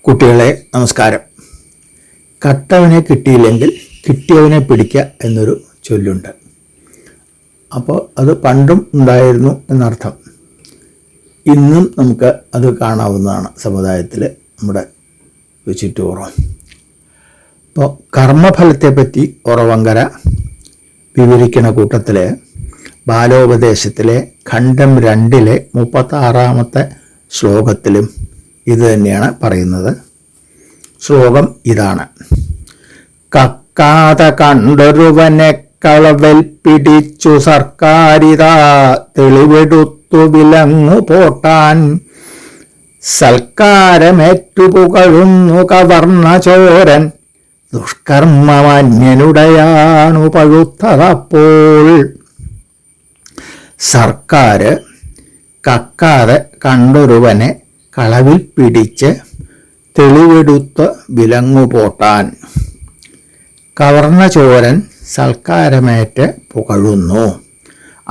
കുട്ടികളെ നമസ്കാരം. കട്ടവനെ കിട്ടിയില്ലെങ്കിൽ കിട്ടിയവനെ പിടിക്കുക എന്നൊരു ചൊല്ലുണ്ട്. അപ്പോൾ അത് പണ്ടും ഉണ്ടായിരുന്നു എന്നർത്ഥം. ഇന്നും നമുക്ക് അത് കാണാവുന്നതാണ് സമുദായത്തിൽ, നമ്മുടെ ചുറ്റുപുറം. ഇപ്പോൾ കർമ്മഫലത്തെപ്പറ്റി ഉറവങ്കര വിവരിക്കുന്ന കൂട്ടത്തിൽ ബാലോപദേശത്തിലെ ഖണ്ഡം 2 36 ശ്ലോകത്തിലും ഇത് തന്നെയാണ് പറയുന്നത്. ശ്ലോകം ഇതാണ്: കക്കാത കണ്ടൊരുവനെ കളവൽ പിടിച്ചു സർക്കാരിതാ തെളിവെടുത്തു വിലങ്ങു പോട്ടാൻ സൽക്കാരമേറ്റു പുകഴുന്നു കവർണ ചോരൻ ദുഷ്കർമ്മമന്യനുടയാണു പഴുത്തതപ്പോൾ. സർക്കാർ കക്കാതെ കണ്ടൊരുവനെ കളവിൽ പിടിച്ച് തെളിവെടുത്ത് വിലങ്ങുപോട്ടാൻ കവർണ ചോരൻ സൽക്കാരമേറ്റ് പുകഴുന്നു,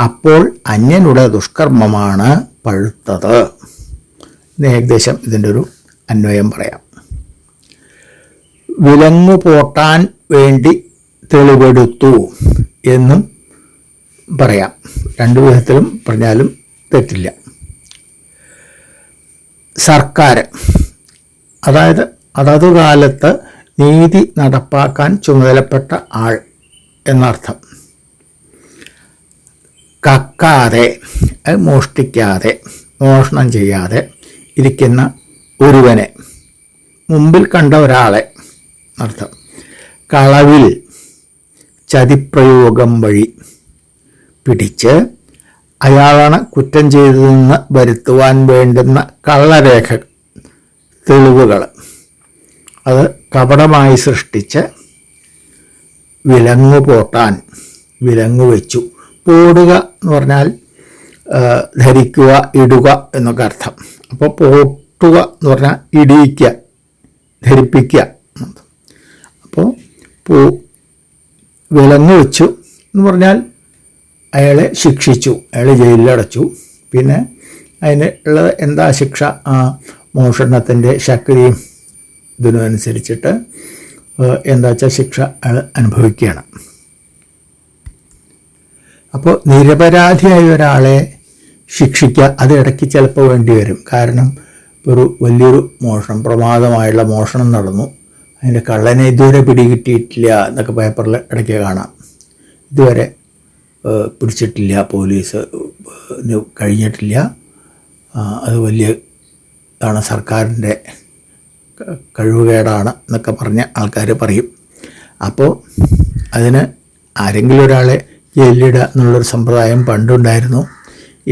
അപ്പോൾ അന്യനുടെ ദുഷ്കർമ്മമാണ് പഴുത്തത്. ഏകദേശം ഇതിൻ്റെ ഒരു അന്വയം പറയാം. വിലങ്ങുപോട്ടാൻ വേണ്ടി തെളിവെടുത്തു എന്നും പറയാം. രണ്ടു വിധത്തിലും പറഞ്ഞാലും തെറ്റില്ല. സർക്കാർ, അതായത് അതത് കാലത്ത് നീതി നടപ്പാക്കാൻ ചുമതലപ്പെട്ട ആൾ എന്നർത്ഥം. കക്കാതെ, മോഷ്ടിക്കാതെ, മോഷണം ചെയ്യാതെ ഇരിക്കുന്ന ഒരുവനെ, മുമ്പിൽ കണ്ട ഒരാളെ അർത്ഥം. കളവിൽ, ചതിപ്രയോഗം വഴി പിടിച്ച് അയാളാണ് കുറ്റം ചെയ്തതെന്ന് വരുത്തുവാൻ വേണ്ടുന്ന കള്ളരേഖ, തെളിവുകൾ അത് കപടമായി സൃഷ്ടിച്ച് വിലങ്ങു പോട്ടാൻ, വിലങ്ങു വെച്ചു. പോടുക എന്ന് പറഞ്ഞാൽ ധരിക്കുക, ഇടുക എന്നൊക്കെ അർത്ഥം. അപ്പോൾ പോട്ടുക എന്ന് പറഞ്ഞാൽ ഇടിയിക്കുക, ധരിപ്പിക്കുക. അപ്പോൾ വിലങ്ങു വെച്ചു എന്ന് പറഞ്ഞാൽ അയാളെ ശിക്ഷിച്ചു, അയാളെ ജയിലിലടച്ചു. പിന്നെ അതിന് ഉള്ളത് എന്താ ശിക്ഷ? മോഷണത്തിൻ്റെ ശക്തിയും ഇതിനും അനുസരിച്ചിട്ട് എന്താ വെച്ചാൽ ശിക്ഷ അയാൾ അനുഭവിക്കുകയാണ്. അപ്പോൾ നിരപരാധിയായ ഒരാളെ ശിക്ഷിക്കുക, അത് ഇടയ്ക്ക് ചിലപ്പോൾ വേണ്ടി വരും. കാരണം ഒരു വലിയൊരു മോഷണം, പ്രമാദമായുള്ള മോഷണം നടന്നു, അതിൻ്റെ കള്ളനെ ഇതുവരെ പിടികിട്ടിയിട്ടില്ല എന്നൊക്കെ പേപ്പറിൽ ഇടയ്ക്ക് കാണാം. ഇതുവരെ പിടിച്ചിട്ടില്ല, പോലീസ് കഴിഞ്ഞിട്ടില്ല, അത് വലിയ ഇതാണ്, സർക്കാരിൻ്റെ കഴിവുകേടാണ് എന്നൊക്കെ പറഞ്ഞ് ആൾക്കാർ പറയും. അപ്പോൾ അതിന് ആരെങ്കിലും ഒരാളെ ജയിലിലിടുക എന്നുള്ളൊരു സമ്പ്രദായം പണ്ടുണ്ടായിരുന്നു,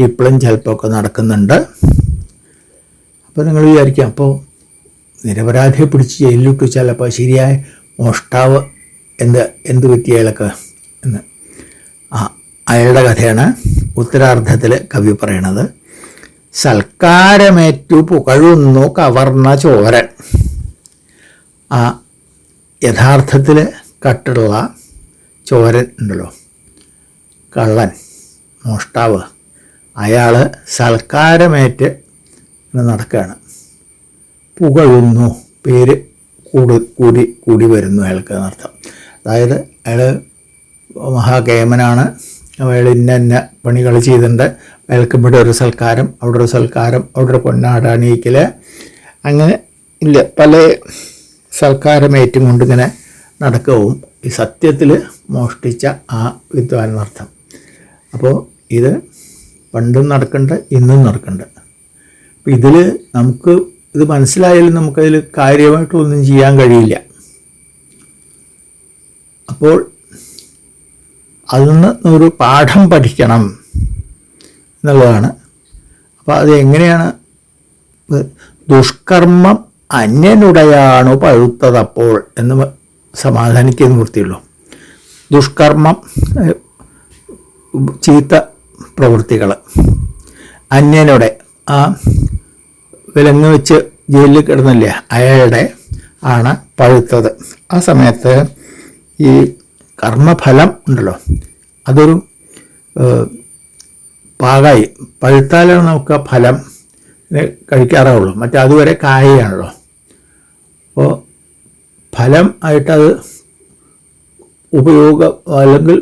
ഇപ്പോഴും ചിലപ്പോൾ നടക്കുന്നുണ്ട്. അപ്പോൾ നിങ്ങൾ വിചാരിക്കാം, അപ്പോൾ നിരപരാധിയെ പിടിച്ച് ജയിലിലിട്ടു, ചിലപ്പോൾ ശരിയായ മോഷ്ടാവ് എന്ത് പറ്റി അയാൾക്ക് എന്ന്. അയാളുടെ കഥയാണ് ഉത്തരാർദ്ധത്തിൽ കവി പറയണത്. സൽക്കാരമേറ്റു പുകഴുന്നു കവർണ ചോരൻ. യഥാർത്ഥത്തിൽ കട്ടുള്ള ചോരൻ ഉണ്ടല്ലോ, കള്ളൻ, മോഷ്ടാവ്, അയാൾ സൽക്കാരമേറ്റ് നടക്കുകയാണ്. പുകഴുന്നു, പേര് കൂടി വരുന്നു അയാൾക്ക് എന്നർത്ഥം. അതായത് അയാൾ മഹാകേമനാണ്, അയാൾ ഇന്ന പണികൾ ചെയ്തിട്ടുണ്ട്, അയാൾക്ക് ഇവിടെ ഒരു സൽക്കാരം, അവിടെ ഒരു സൽക്കാരം, അവിടെ ഒരു പൊന്നാടണിയിക്കൽ, അങ്ങനെ ഇല്ല, പല സൽക്കാരമേറ്റും കൊണ്ടിങ്ങനെ നടക്കവും ഈ സത്യത്തിൽ മോഷ്ടിച്ച ആ വിദ്വാൻ എന്നർത്ഥം. അപ്പോൾ ഇത് പണ്ടും നടക്കുന്നുണ്ട്, ഇന്നും നടക്കുന്നുണ്ട്. അപ്പോൾ ഇതിൽ നമുക്ക് ഇത് മനസ്സിലായാലും നമുക്കതിൽ കാര്യമായിട്ടൊന്നും ചെയ്യാൻ കഴിയില്ല. അപ്പോൾ അതിൽ നിന്ന് ഒരു പാഠം പഠിക്കണം എന്നുള്ളതാണ്. അപ്പോൾ അത് എങ്ങനെയാണ്? ദുഷ്കർമ്മം അന്യനുടയാണു പഴുത്തതപ്പോൾ എന്ന് സമാധാനിക്കുന്ന വൃത്തിയുള്ളൂ. ദുഷ്കർമ്മം, ചീത്ത പ്രവൃത്തികൾ അന്യനുടെ, ആ വിലങ്ങ് വെച്ച് ജയിലിൽ കിടന്നില്ലേ അയാളുടെ ആണ് പഴുത്തത്. ആ സമയത്ത് ഈ കർമ്മഫലം ഉണ്ടല്ലോ, അതൊരു പാകായി പഴുത്താലാണ് നമുക്ക് ഫലം കഴിക്കാറുള്ളൂ. മറ്റേ അതുവരെ കായയാണല്ലോ. അപ്പോൾ ഫലം ആയിട്ടത് അല്ലെങ്കിൽ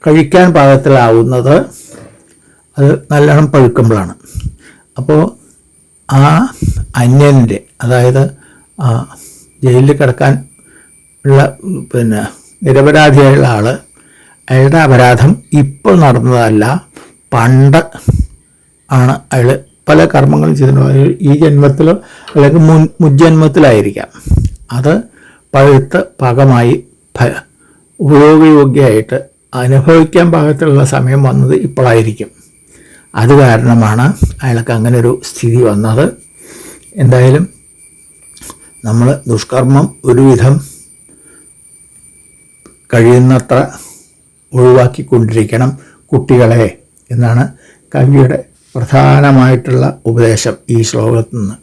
കഴിക്കാൻ പാകത്തിലാവുന്നത് അത് നല്ലോണം പഴുക്കുമ്പോഴാണ്. അപ്പോൾ ആ അന്യൻ്റെ, അതായത് ജയിലിൽ കിടക്കാൻ ഉള്ള നിരപരാധിയായുള്ള ആൾ, അയാളുടെ അപരാധം ഇപ്പോൾ നടന്നതല്ല, പണ്ട് ആണ് അയാൾ പല കർമ്മങ്ങളും ചെയ്തിട്ടുണ്ട്. ഈ ജന്മത്തിലോ അല്ലെങ്കിൽ മുജ്ജന്മത്തിലായിരിക്കാം. അത് പഴുത്ത് പാകമായി ഉപയോഗയോഗ്യമായിട്ട് അനുഭവിക്കാൻ പാകത്തിലുള്ള സമയം വന്നത് ഇപ്പോഴായിരിക്കും. അത് കാരണമാണ് അയാൾക്ക് അങ്ങനെ ഒരു സ്ഥിതി വന്നത്. എന്തായാലും നമ്മൾ ദുഷ്കർമ്മം ഒരുവിധം കഴിയുന്നത്ര ഒഴിവാക്കിക്കൊണ്ടിരിക്കണം കുട്ടികളെ എന്നാണ് കവിയുടെ പ്രധാനമായിട്ടുള്ള ഉപദേശം ഈ ശ്ലോകത്തിൽ നിന്ന്.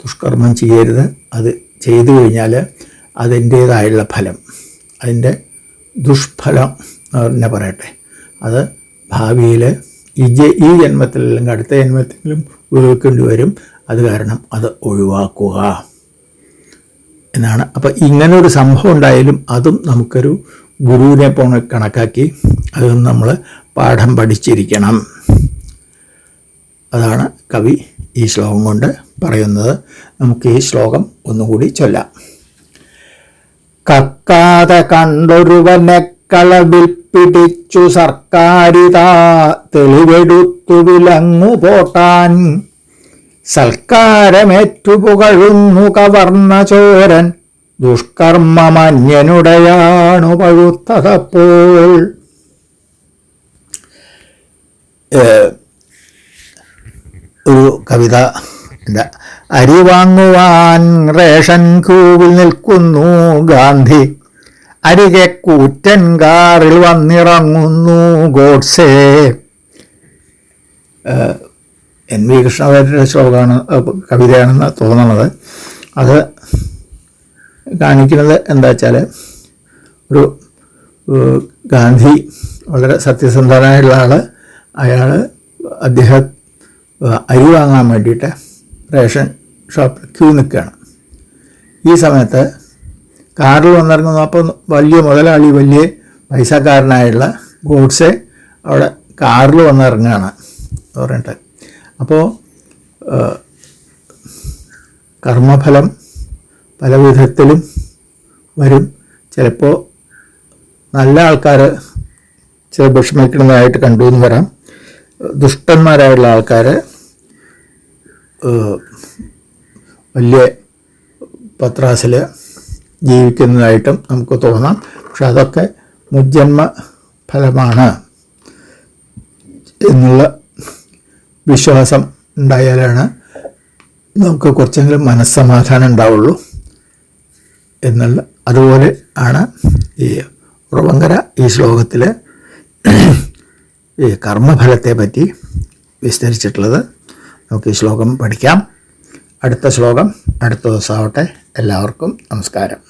ദുഷ്കർമ്മം ചെയ്യരുത്, അത് ചെയ്തു കഴിഞ്ഞാൽ അതിൻ്റേതായുള്ള ഫലം, അതിൻ്റെ ദുഷ്ഫലം എന്ന് പറയട്ടെ, അത് ഭാവിയിൽ ഈ ജന്മത്തിൽ അല്ലെങ്കിൽ അടുത്ത ജന്മത്തിലും ഉപയോഗിക്കേണ്ടി വരും. അത് കാരണം അത് ഒഴിവാക്കുക എന്നാണ്. അപ്പം ഇങ്ങനൊരു സംഭവം ഉണ്ടായാലും അതും നമുക്കൊരു ഗുരുവിനെ പോലെ കണക്കാക്കി അതും നമ്മൾ പാഠം പഠിച്ചിരിക്കണം. അതാണ് കവി ഈ ശ്ലോകം കൊണ്ട് പറയുന്നത്. നമുക്ക് ഈ ശ്ലോകം ഒന്നുകൂടി ചൊല്ലാം. കക്കാതെ കണ്ടൊരുവനെ കളവിൽ പിടിച്ചു സർക്കാരിതാ തെളിവെടുത്തു വിലങ്ങു പോട്ടാൻ, സൽക്കാരമേറ്റു പുകഴുന്നു കവർന്ന ചോരൻ, ദുഷ്കർമ്മമന്യനുടയാണു പഴുത്തതപ്പോൾ. ഒരു കവിത, അരി വാങ്ങുവാൻ റേഷൻ ക്യൂവിൽ നിൽക്കുന്നു ഗാന്ധി, അരികെ കൂറ്റൻ കാറിൽ വന്നിറങ്ങുന്നു ഗോഡ്സെ. NV കൃഷ്ണവാര്യരുടെ ശ്ലോകമാണ്, കവിതയാണെന്ന് തോന്നുന്നത്. അത് കാണിക്കുന്നത് എന്താ വെച്ചാൽ, ഒരു ഗാന്ധി വളരെ സത്യസന്ധനായുള്ള ആൾ, അദ്ദേഹം അരി വാങ്ങാൻ വേണ്ടിയിട്ട് റേഷൻ ഷോപ്പിൽ ക്യൂ നിൽക്കുകയാണ്. ഈ സമയത്ത് കാറിൽ വന്നിറങ്ങുന്നു. അപ്പോൾ വലിയ മുതലാളി, വലിയ പൈസക്കാരനായുള്ള ഗോഡ്സെ അവിടെ കാറിൽ വന്നിറങ്ങുകയാണ് പറഞ്ഞിട്ട്. അപ്പോൾ കർമ്മഫലം പല വിധത്തിലും വരും. ചിലപ്പോൾ നല്ല ആൾക്കാർ ചില വിഷമിക്കുന്നതായിട്ട് കണ്ടു എന്ന് വരാം. ദുഷ്ടന്മാരായുള്ള ആൾക്കാർ വലിയ പത്രാസിൽ ജീവിക്കുന്നതായിട്ടും നമുക്ക് തോന്നാം. പക്ഷെ അതൊക്കെ മുജ്ജന്മ ഫലമാണ് എന്നുള്ള വിശ്വാസം ഉണ്ടായാലാണ് നമുക്ക് കുറച്ചെങ്കിലും മനസ്സമാധാനം ഉണ്ടാവുള്ളൂ എന്നുള്ള. അതുപോലെ ആണ് ഈ ഉറവങ്കര ഈ ശ്ലോകത്തിൽ ഈ കർമ്മഫലത്തെ പറ്റി വിസ്തരിച്ചിട്ടുള്ളത്. നമുക്ക് ഈ ശ്ലോകം പഠിക്കാം. അടുത്ത ശ്ലോകം അടുത്ത ദിവസമാവട്ടെ. എല്ലാവർക്കും നമസ്കാരം.